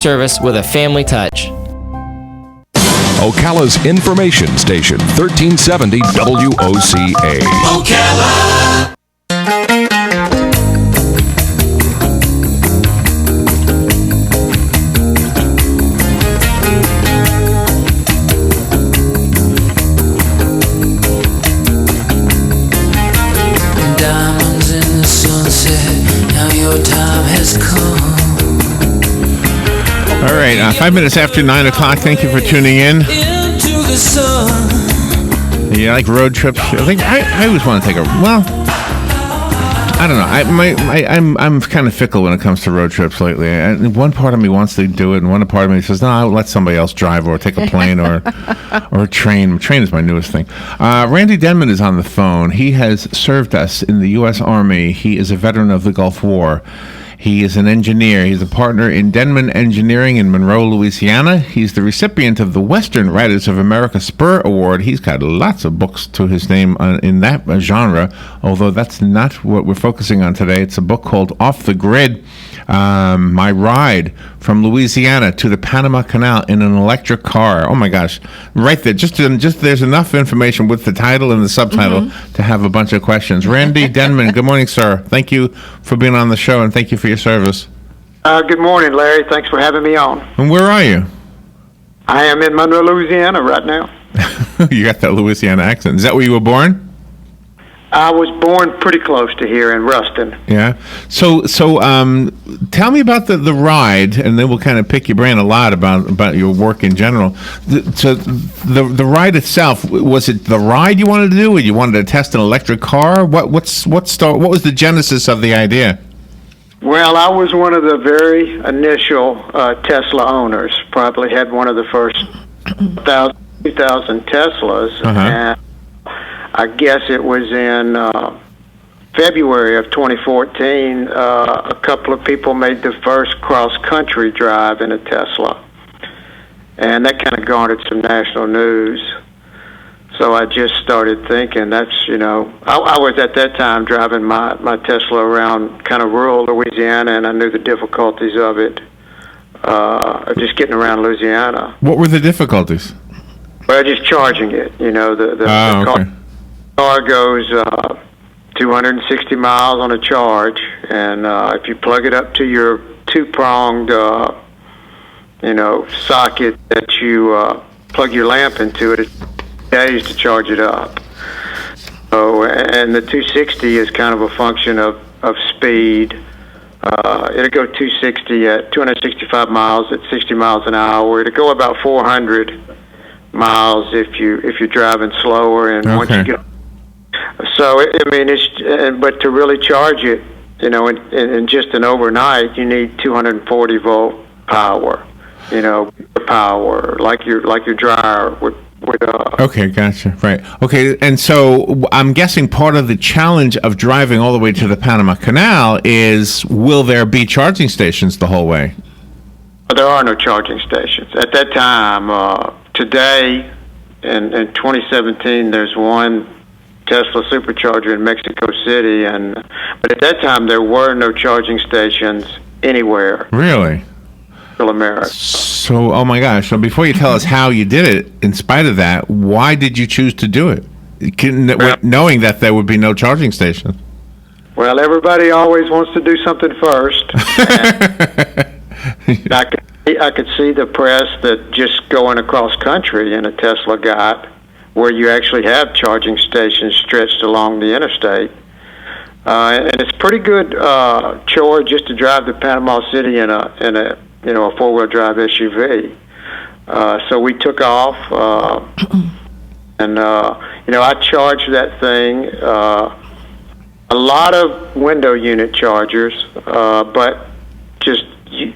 service with a family touch. Ocala's information station, 1370 WOCA. Ocala! Diamonds in the sunset, now your time has come. All right, 5 minutes after 9 o'clock. Thank you for tuning in. You like road trips? I think I always want to take I don't know. I'm kind of fickle when it comes to road trips lately. One part of me wants to do it, and one part of me says, no, I'll let somebody else drive or take a plane or a train. Train is my newest thing. Randy Denmon is on the phone. He has served us in the U.S. Army. He is a veteran of the Gulf War. He is an engineer. He's a partner in Denmon Engineering in Monroe, Louisiana. He's the recipient of the Western Writers of America Spur Award. He's got lots of books to his name in that genre, although that's not what we're focusing on today. It's a book called Off the Grid, My Ride from Louisiana to the Panama Canal in an Electric Car. Oh, my gosh. Right there. Just there's enough information with the title and the subtitle to have a bunch of questions. Randy Denmon, good morning, sir. Thank you for being on the show, and thank you for your service. Good morning, Larry. Thanks for having me on. And where are you? I am in Monroe, Louisiana right now. You got that Louisiana accent. Is that where you were born? I was born pretty close to here in Ruston. Yeah. So tell me about the ride, and then we'll kind of pick your brain a lot about your work in general. So the ride itself, was it the ride you wanted to do, or you wanted to test an electric car? What was the genesis of the idea? Well, I was one of the very initial Tesla owners. Probably had one of the first 2,000 Teslas, and I guess it was in February of 2014, a couple of people made the first cross-country drive in a Tesla. And that kind of garnered some national news. So I just started thinking I was at that time driving my Tesla around kind of rural Louisiana, and I knew the difficulties of it, just getting around Louisiana. What were the difficulties? Well, just charging it. The car goes 260 miles on a charge, and if you plug it up to your two-pronged, socket that you plug your lamp into, it days to charge it up. So, and the 260 is kind of a function of speed. It'll go 260 at 265 miles at 60 miles an hour. It'll go about 400 miles if you're driving slower, and once you get. So but to really charge it, in just an overnight, you need 240 volt power. Power like your dryer would. Okay, gotcha. Right. Okay, and so I'm guessing part of the challenge of driving all the way to the Panama Canal is, will there be charging stations the whole way? There are no charging stations at that time. Today, in 2017, there's one Tesla supercharger in Mexico City, but at that time there were no charging stations anywhere. Really? America. So, oh my gosh. So before you tell us how you did it, in spite of that, why did you choose to do it? Knowing that there would be no charging stations. Well, everybody always wants to do something first. I could see the press that just going across country in a Tesla got, where you actually have charging stations stretched along the interstate. And it's pretty good chore just to drive to Panama City in a four-wheel drive SUV. So we took off, and I charged that thing. A lot of window unit chargers, but you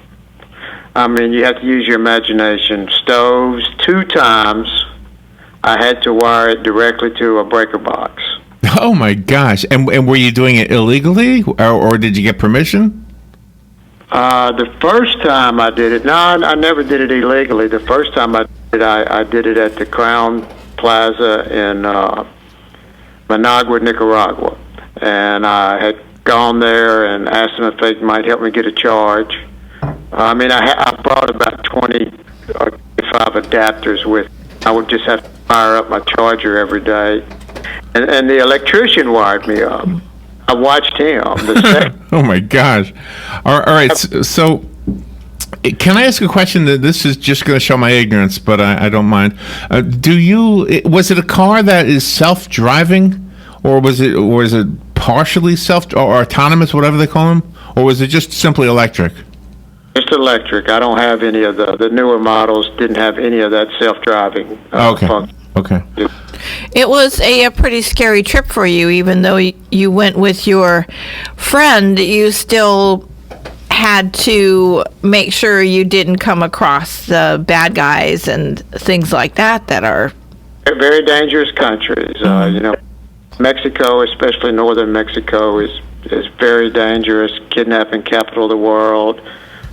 have to use your imagination. Stoves, 2 times, I had to wire it directly to a breaker box. Oh my gosh! And were you doing it illegally, or did you get permission? The first time I did it, no, I never did it illegally. The first time I did it at the Crown Plaza in Managua, Nicaragua. And I had gone there and asked them if they might help me get a charge. I mean, I brought about 20 or 25 adapters with. I would just have to fire up my charger every day, and the electrician wired me up. I watched him. Oh my gosh! All right. So, can I ask a question? That this is just going to show my ignorance, but I don't mind. Was it a car that is self-driving, or was it partially self or autonomous, whatever they call them, or was it just simply electric? Just electric. I don't have any of the newer models. Didn't have any of that self-driving. Okay. Okay. It was a pretty scary trip for you, even though you went with your friend. You still had to make sure you didn't come across the bad guys and things like that are very dangerous countries. Mexico, especially northern Mexico, is very dangerous. Kidnapping capital of the world.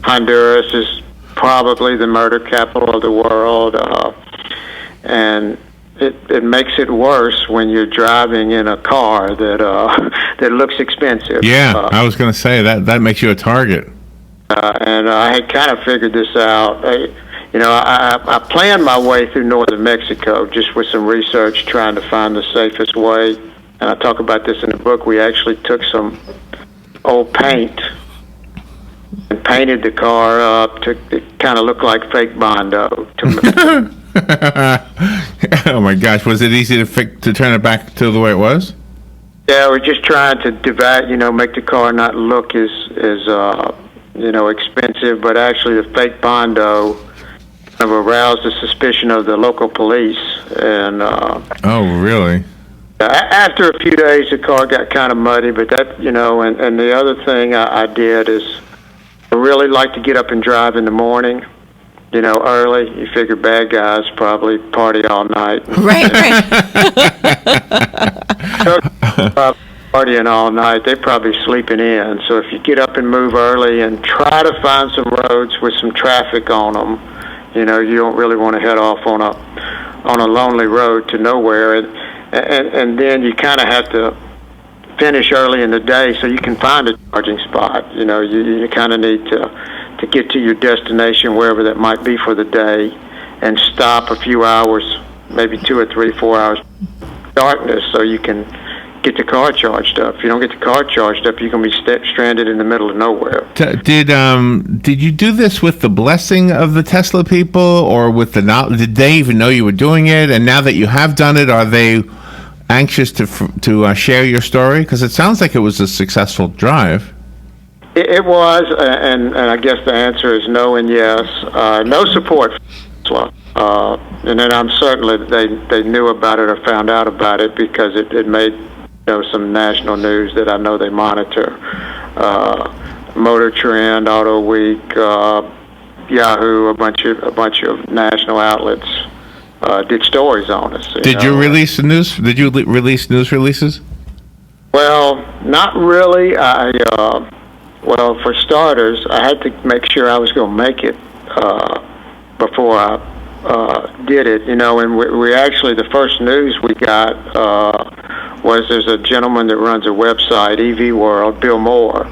Honduras is probably the murder capital of the world, and it makes it worse when you're driving in a car that looks expensive. Yeah, I was going to say that makes you a target. And I had kind of figured this out. I planned my way through northern Mexico just with some research, trying to find the safest way. And I talk about this in the book. We actually took some old paint and painted the car up to kind of look like fake Bondo. Oh my gosh, was it easy to turn it back to the way it was? Yeah, we're just trying to divide, make the car not look as expensive, but actually the fake Bondo kind of aroused the suspicion of the local police. And oh, really? After a few days, the car got kind of muddy, but that, and the other thing I did is I really like to get up and drive in the morning, early. You figure bad guys probably party all night. Right. Partying all night, they're probably sleeping in. So if you get up and move early and try to find some roads with some traffic on them, you don't really want to head off on a lonely road to nowhere. And then you kind of have to finish early in the day so you can find a charging spot. You kind of need to get to your destination, wherever that might be for the day, and stop a few hours, maybe 2 or 3, 4 hours darkness, so you can get the car charged up. If you don't get the car charged up, you're going to be stranded in the middle of nowhere. Did you do this with the blessing of the Tesla people, or with did they even know you were doing it? And now that you have done it, are they anxious to share your story? Because it sounds like it was a successful drive. It was, and I guess the answer is no and yes. No support for Tesla. And then I'm certain that they knew about it or found out about it, because it made some national news that I know they monitor. Motor Trend, Auto Week, Yahoo, a bunch of national outlets did stories on us. Did you release news? Did you release news releases? Well, not really. Well, for starters, I had to make sure I was going to make it before I did it. And we actually, the first news we got was there's a gentleman that runs a website, EV World, Bill Moore.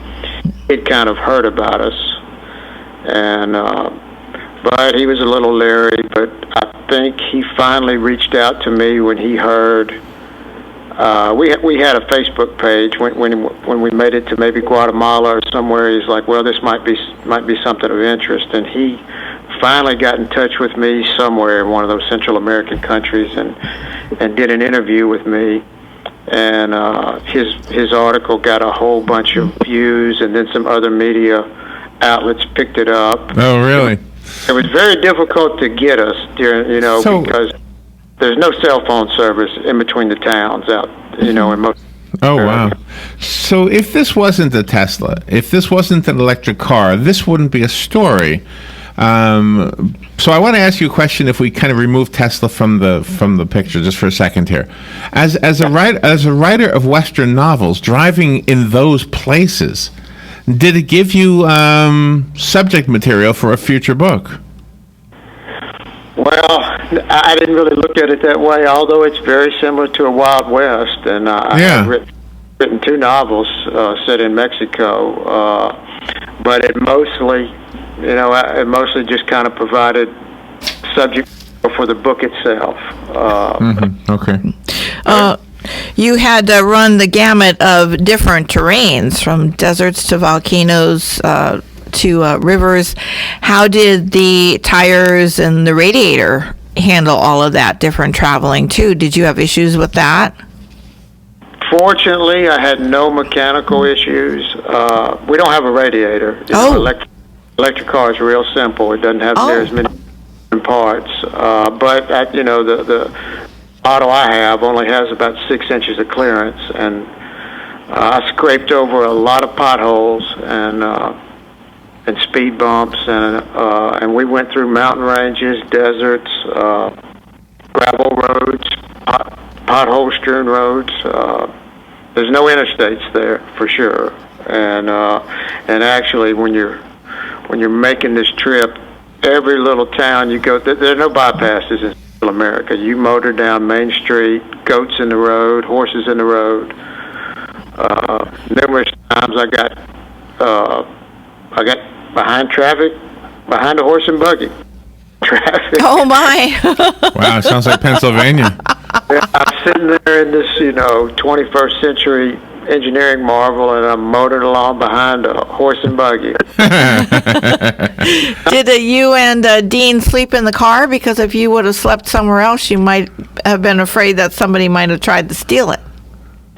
He'd kind of heard about us, and but he was a little leery. But I think he finally reached out to me when he heard. We had a Facebook page when we made it to maybe Guatemala or somewhere. He's like, well, this might be something of interest, and he finally got in touch with me somewhere in one of those Central American countries and did an interview with me. And his article got a whole bunch of views, and then some other media outlets picked it up. Oh, really? It was very difficult to get us during, because there's no cell phone service in between the towns out, in most. Oh, wow. So if this wasn't a Tesla, if this wasn't an electric car, this wouldn't be a story. So I want to ask you a question. If we kind of remove Tesla from the picture just for a second here, as a writer of Western novels, driving in those places, did it give you subject material for a future book? Well, I didn't really look at it that way, although it's very similar to a Wild West, and I've written 2 novels set in Mexico, but it mostly it mostly just kind of provided subject for the book itself. Okay. You had to run the gamut of different terrains, from deserts to volcanoes to rivers. How did the tires and the radiator handle all of that different traveling too? Did you have issues with that? Fortunately, I had no mechanical issues. We don't have a radiator. Electric car is real simple. It doesn't have near as many parts. But the model I have only has about 6 inches of clearance, and I scraped over a lot of potholes and speed bumps, and we went through mountain ranges, deserts, gravel roads, pothole-strewn roads. There's no interstates there for sure, and actually when you're making this trip, every little town you go, there are no bypasses in Central America. You motor down Main Street, goats in the road, horses in the road. Numerous times I got behind traffic, behind a horse and buggy. Traffic. Oh my! Wow, sounds like Pennsylvania. I'm sitting there in this, 21st century engineering marvel, and I'm motored along behind a horse and buggy. Did you and Dean sleep in the car? Because if you would have slept somewhere else, you might have been afraid that somebody might have tried to steal it.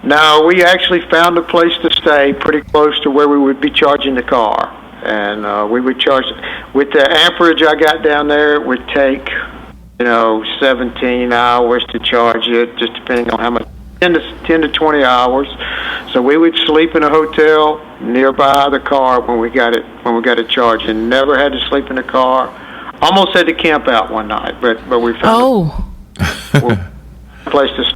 No, we actually found a place to stay pretty close to where we would be charging the car. And we would charge, with the amperage I got down there, it would take, 17 hours to charge it, just depending on how much, 10 to 20 hours. So we would sleep in a hotel nearby the car when we got it charged, and never had to sleep in the car. Almost had to camp out one night, but we found a place to sleep.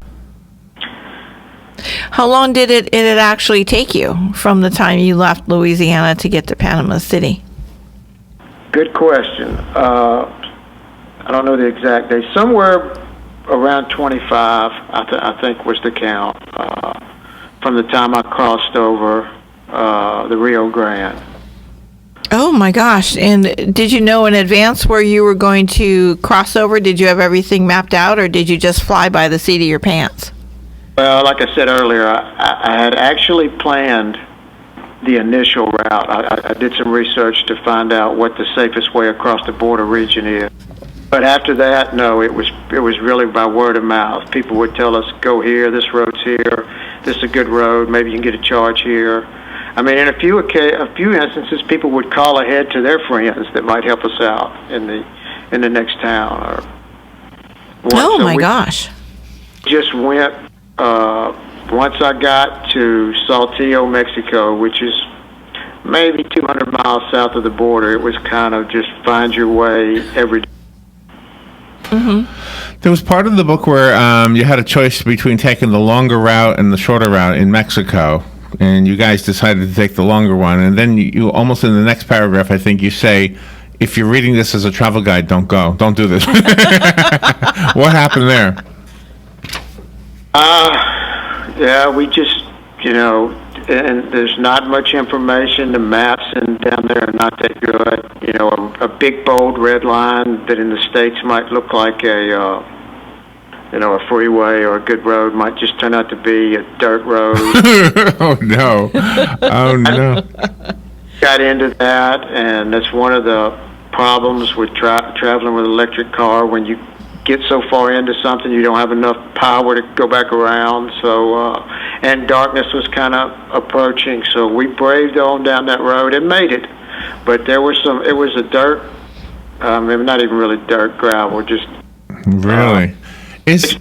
How long did it actually take you from the time you left Louisiana to get to Panama City? Good question. I don't know the exact date. Somewhere around 25, I think was the count, from the time I crossed over the Rio Grande. Oh my gosh. And did you know in advance where you were going to cross over? Did you have everything mapped out, or did you just fly by the seat of your pants? Well, like I said earlier, I had actually planned the initial route. I did some research to find out what the safest way across the border region is. But after that, no, it was really by word of mouth. People would tell us, go here, this road's here, this is a good road, maybe you can get a charge here. I mean, in a few instances, people would call ahead to their friends that might help us out in the next town. Oh my gosh! Just went. Once I got to Saltillo, Mexico, which is maybe 200 miles south of the border, it was kind of just find your way every day. Mm-hmm. There was part of the book where you had a choice between taking the longer route and the shorter route in Mexico, and you guys decided to take the longer one. And then you almost in the next paragraph, I think you say, if you're reading this as a travel guide, don't go. Don't do this. What happened there? Yeah, we just, and there's not much information. The maps down there are not that good. A big bold red line that in the States might look like a freeway or a good road might just turn out to be a dirt road. Oh no! Oh no! Got into that, and that's one of the problems with traveling with an electric car. When you get so far into something, you don't have enough power to go back around. So, and darkness was kind of approaching, so we braved on down that road and made it. But there was it was a dirt, not even really dirt, gravel, just really. It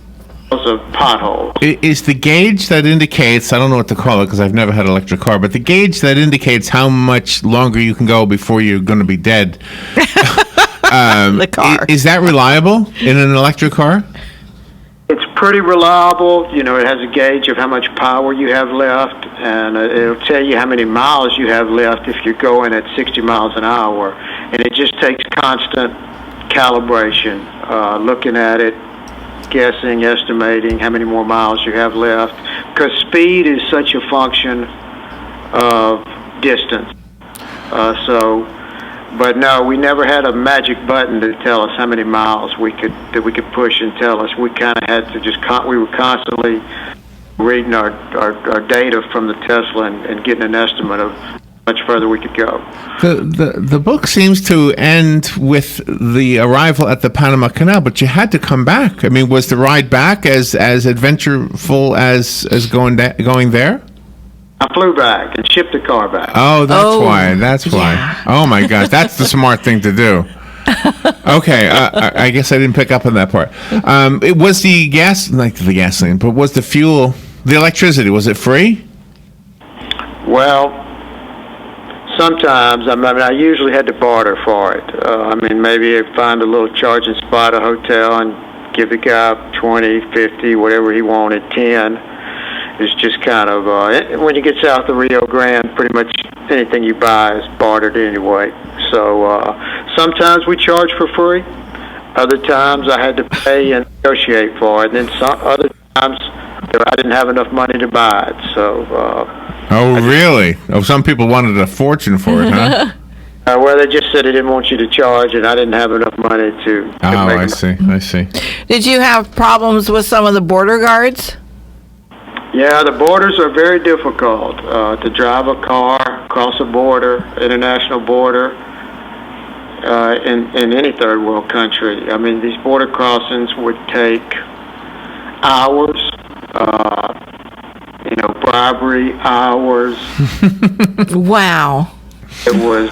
was a pothole. Is the gauge that indicates, I don't know what to call it because I've never had an electric car, but the gauge that indicates how much longer you can go before you're going to be dead, the car. Is that reliable in an electric car? It's pretty reliable. It has a gauge of how much power you have left, and it'll tell you how many miles you have left if you're going at 60 miles an hour. And it just takes constant calibration, looking at it, guessing, estimating how many more miles you have left, because speed is such a function of distance. So But no, we never had a magic button to tell us how many miles we could push and tell us. We kind of had to just we were constantly reading our data from the Tesla and getting an estimate of how much further we could go. The book seems to end with the arrival at the Panama Canal, but you had to come back. I mean, was the ride back as adventureful as going there? I flew back and shipped the car back. Oh, that's why. Yeah. Oh my gosh, that's the smart thing to do. Okay, I guess I didn't pick up on that part. It was the gasoline, but was the fuel, the electricity, was it free? Well, sometimes, I usually had to barter for it. Maybe I'd find a little charging spot, a hotel, and give the guy 20, 50, whatever he wanted, 10. It's just kind of, when you get south of Rio Grande, pretty much anything you buy is bartered anyway. So sometimes we charge for free. Other times I had to pay and negotiate for it. And then other times I didn't have enough money to buy it. So. Really? Oh, some people wanted a fortune for it, huh? Well, they just said they didn't want you to charge, and I didn't have enough money to make I see. Did you have problems with some of the border guards? Yeah, the borders are very difficult to drive a car across a border, international border, in any third world country. I mean, these border crossings would take hours, bribery hours. Wow. It was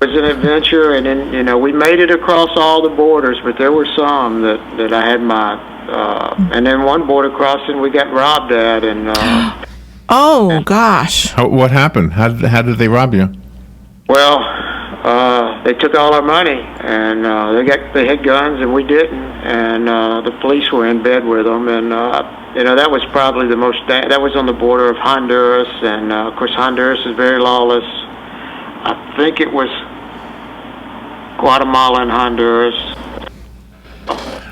an adventure, and then, we made it across all the borders, but there were some that I had and then one border crossing we got robbed at, and oh gosh. What happened? How did they rob you? Well, they took all our money, and they had guns, and we didn't, and the police were in bed with them, and that was probably that was on the border of Honduras, and of course Honduras is very lawless. I think it was Guatemala and Honduras.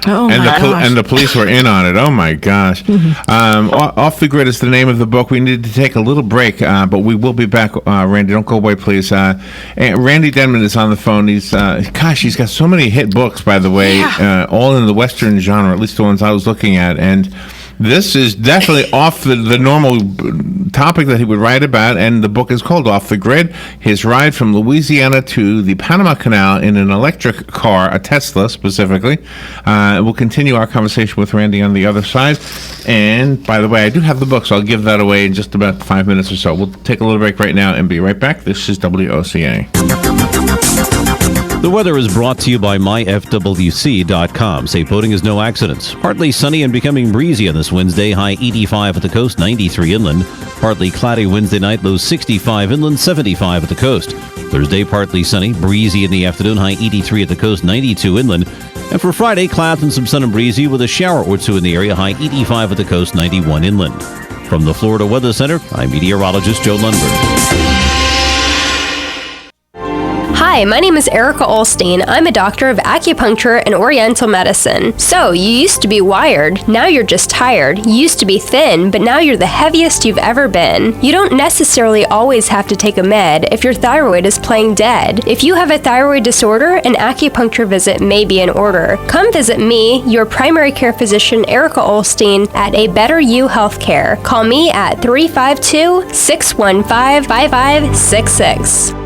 Oh, and the police were in on it. Oh my gosh! Off the Grid is the name of the book. We need to take a little break, but we will be back. Randy, don't go away, please. Randy Denmon is on the phone. He's got so many hit books, by the way, all in the Western genre, at least the ones I was looking at, and this is definitely off the normal topic that he would write about, and the book is called Off the Grid, his ride from Louisiana to the Panama Canal in an electric car, a Tesla specifically. We'll continue our conversation with Randy on the other side. And by the way, I do have the book, so I'll give that away in just about 5 minutes or so. We'll take a little break right now and be right back. This is WOCA. The weather is brought to you by myfwc.com. Safe boating is no accidents. Partly sunny and becoming breezy on this Wednesday. High 85 at the coast, 93 inland. Partly cloudy Wednesday night, low 65 inland, 75 at the coast. Thursday, partly sunny, breezy in the afternoon. High 83 at the coast, 92 inland. And for Friday, clouds and some sun and breezy with a shower or two in the area. High 85 at the coast, 91 inland. From the Florida Weather Center, I'm meteorologist Joe Lundberg. Hi, my name is Erica Olstein. I'm a doctor of acupuncture and oriental medicine. So, you used to be wired, now you're just tired. You used to be thin, but now you're the heaviest you've ever been. You don't necessarily always have to take a med if your thyroid is playing dead. If you have a thyroid disorder, an acupuncture visit may be in order. Come visit me, your primary care physician, Erica Olstein, at A Better You Healthcare. Call me at 352-615-5566.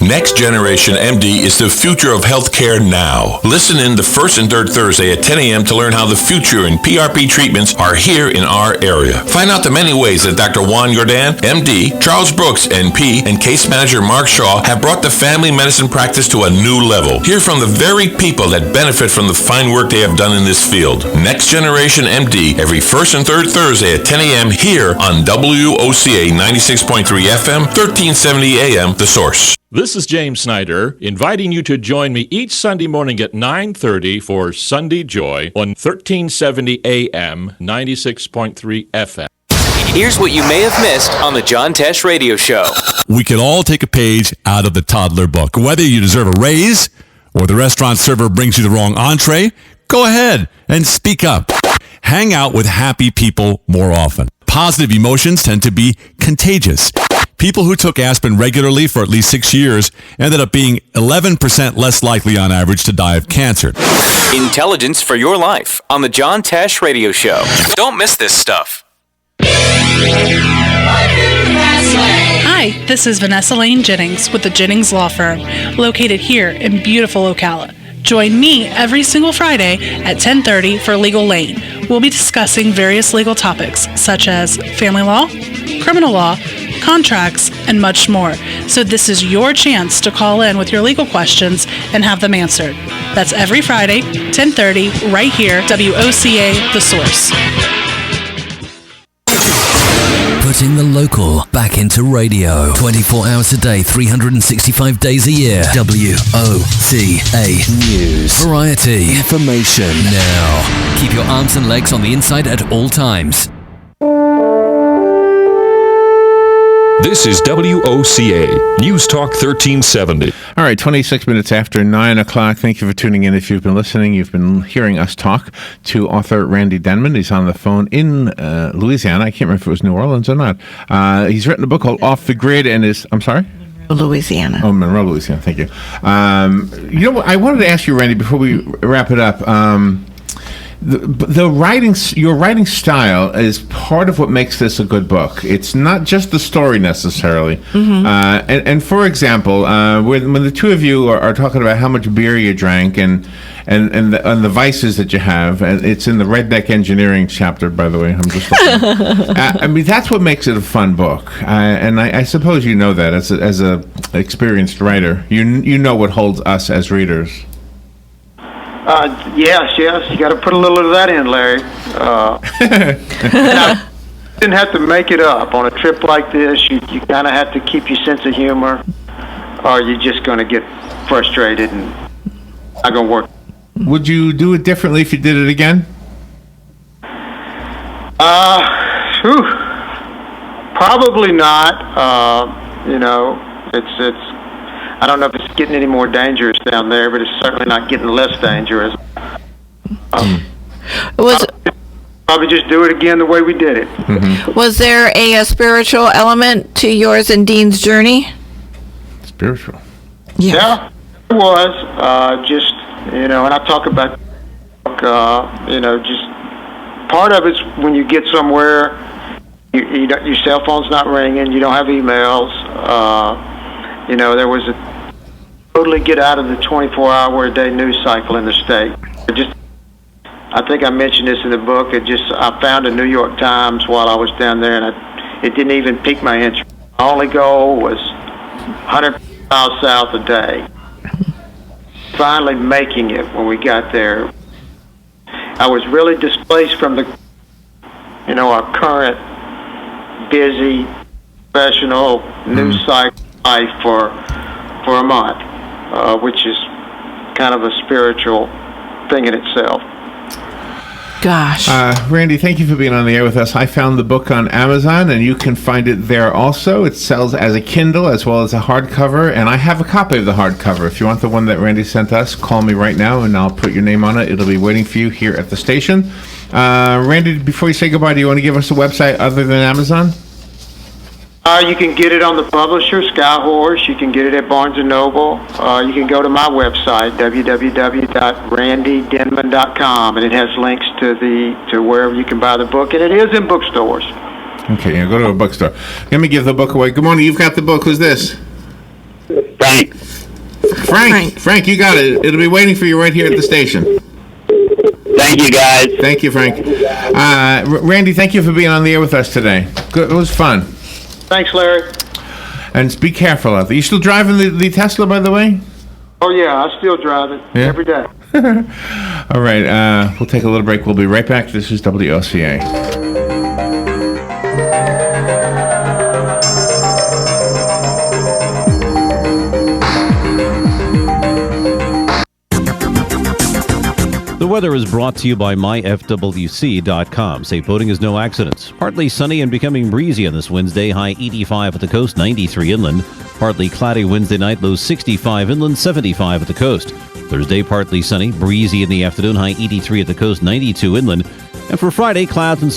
Next Generation MD is the future of healthcare now. Listen in the first and third Thursday at 10 a.m. to learn how the future in PRP treatments are here in our area. Find out the many ways that Dr. Juan Jordan, MD, Charles Brooks, NP, and case manager Mark Shaw have brought the family medicine practice to a new level. Hear from the very people that benefit from the fine work they have done in this field. Next Generation MD every first and third Thursday at 10 a.m. here on WOCA 96.3 FM, 1370 AM, The Source. This is James Snyder, inviting you to join me each Sunday morning at 9:30 for Sunday Joy on 1370 AM, 96.3 FM. Here's what you may have missed on the John Tesh Radio Show. We can all take a page out of the toddler book. Whether you deserve a raise or the restaurant server brings you the wrong entree, go ahead and speak up. Hang out with happy people more often. positive emotions tend to be contagious. People who took aspirin regularly for at least 6 years ended up being 11% less likely on average to die of cancer. Intelligence for your life on the John Tesh Radio Show. Don't miss this stuff. Hi, this is Vanessa Lane Jennings with the Jennings Law Firm, located here in beautiful Ocala. Join me every single Friday at 10:30 for Legal Lane. We'll be discussing various legal topics such as family law, criminal law, contracts, and much more. So this is your chance to call in with your legal questions and have them answered. That's every Friday, 10:30, right here, WOCA, The Source. Putting the local back into radio. 24 hours a day, 365 days a year. WOCA News. Variety. Information. Now. Keep your arms and legs on the inside at all times. This is WOCA, News Talk 1370. All right, 26 minutes after 9 o'clock. Thank you for tuning in. If you've been listening, you've been hearing us talk to author Randy Denmon. He's on the phone in Louisiana. I can't remember if it was New Orleans or not. He's written a book called Off the Grid and is, I'm sorry? Louisiana. Oh, Monroe, Louisiana. Thank you. You know what? I wanted to ask you, Randy, before we wrap it up. The writing, your writing style is part of what makes this a good book. It's not just the story necessarily. Mm-hmm. And for example, when the two of you are talking about how much beer you drank and the vices that you have, and it's in the Redneck Engineering chapter, by the way. I'm just looking. I mean, that's what makes it a fun book. And I suppose you know that as a experienced writer, you know what holds us as readers. Yes. You got to put a little of that in, Larry. I didn't have to make it up. On a trip like this, you kind of have to keep your sense of humor, or you're just going to get frustrated and not going to work. Would you do it differently if you did it again? Probably not. It's. I don't know if it's getting any more dangerous down there, but it's certainly not getting less dangerous. Probably just do it again the way we did it. Mm-hmm. Was there a spiritual element to yours and Dean's journey? Spiritual? Yes. Yeah, it was. And I talk about, just part of it's when you get somewhere, your cell phone's not ringing, you don't have emails. There was a totally get out of the 24-hour-a-day news cycle in the state. I think I mentioned this in the book. I found a New York Times while I was down there, and it didn't even pique my interest. My only goal was 100 miles south a day. Finally making it when we got there. I was really displaced from our current busy professional news cycle life for a month, which is kind of a spiritual thing in itself. Gosh. Randy, thank you for being on the air with us. I found the book on Amazon, and you can find it there also. It sells as a Kindle as well as a hardcover, and I have a copy of the hardcover. If you want the one that Randy sent us, call me right now, and I'll put your name on it. It'll be waiting for you here at the station. Randy, before you say goodbye, do you want to give us a website other than Amazon? You can get it on the publisher, Skyhorse. You can get it at Barnes & Noble. You can go to my website, www.randydenmon.com, and it has links to wherever you can buy the book, and it is in bookstores. Okay, go to a bookstore. Let me give the book away. Good morning. You've got the book. Who's this? Frank, you got it. It'll be waiting for you right here at the station. Thank you, guys. Thank you, Frank. Randy, thank you for being on the air with us today. Good. It was fun. Thanks, Larry. And be careful out there. You still driving the Tesla, by the way? Oh, yeah. I still drive it every day. All right. We'll take a little break. We'll be right back. This is WOCA. The weather is brought to you by myfwc.com. Safe boating is no accidents. Partly sunny and becoming breezy on this Wednesday. High 85 at the coast, 93 inland. Partly cloudy Wednesday night, low 65 inland, 75 at the coast. Thursday, partly sunny, breezy in the afternoon. High 83 at the coast, 92 inland. And for Friday, clouds and